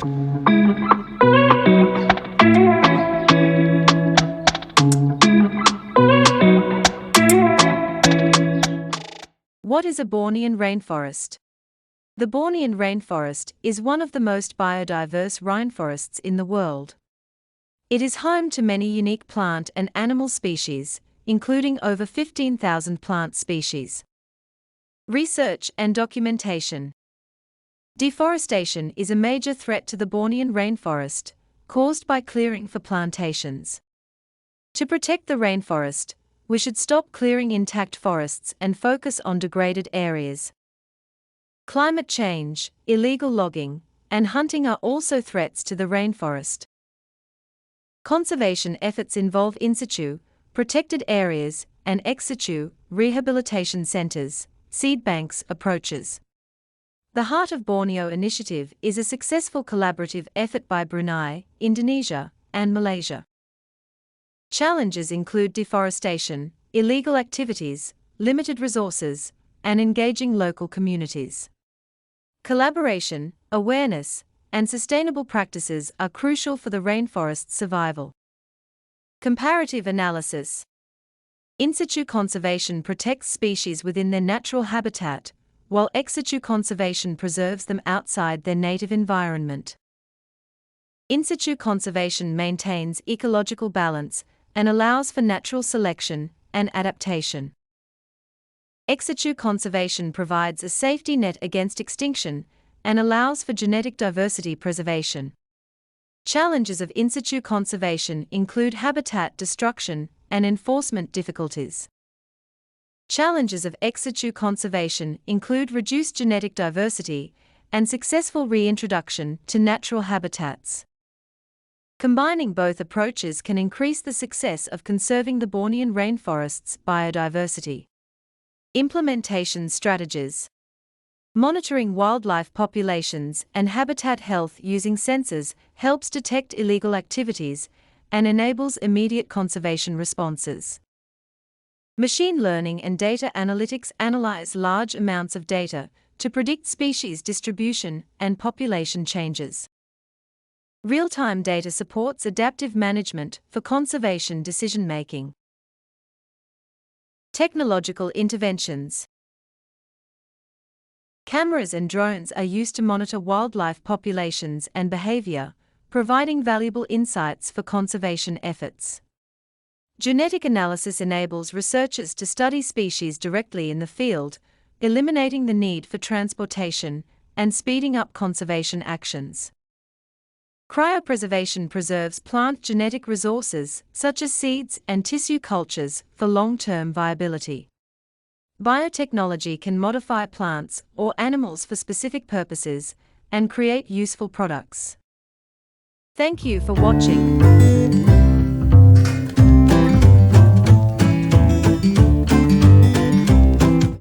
What is a Borneon rainforest? The Borneon rainforest is one of the most biodiverse rainforests in the world. It is home to many unique plant and animal species, including over 15,000 plant species. Research and documentation. Deforestation is a major threat to the Borneon rainforest, caused by clearing for plantations. To protect the rainforest, we should stop clearing intact forests and focus on degraded areas. Climate change, illegal logging, and hunting are also threats to the rainforest. Conservation efforts involve in situ, protected areas, and ex situ, rehabilitation centers, seed banks approaches. The Heart of Borneo initiative is a successful collaborative effort by Brunei, Indonesia, and Malaysia. Challenges include deforestation, illegal activities, limited resources, and engaging local communities. Collaboration, awareness, and sustainable practices are crucial for the rainforest's survival. Comparative analysis. In situ conservation protects species within their natural habitat, while ex situ conservation preserves them outside their native environment. In situ conservation maintains ecological balance and allows for natural selection and adaptation. Ex situ conservation provides a safety net against extinction and allows for genetic diversity preservation. Challenges of in situ conservation include habitat destruction and enforcement difficulties. Challenges of ex situ conservation include reduced genetic diversity and successful reintroduction to natural habitats. Combining both approaches can increase the success of conserving the Borneon rainforest's biodiversity. Implementation strategies. Monitoring wildlife populations and habitat health using sensors helps detect illegal activities and enables immediate conservation responses. Machine learning and data analytics analyze large amounts of data to predict species distribution and population changes. Real-time data supports adaptive management for conservation decision-making. Technological interventions. Cameras and drones are used to monitor wildlife populations and behavior, providing valuable insights for conservation efforts. Genetic analysis enables researchers to study species directly in the field, eliminating the need for transportation and speeding up conservation actions. Cryopreservation preserves plant genetic resources, such as seeds and tissue cultures, for long-term viability. Biotechnology can modify plants or animals for specific purposes and create useful products. Thank you for watching.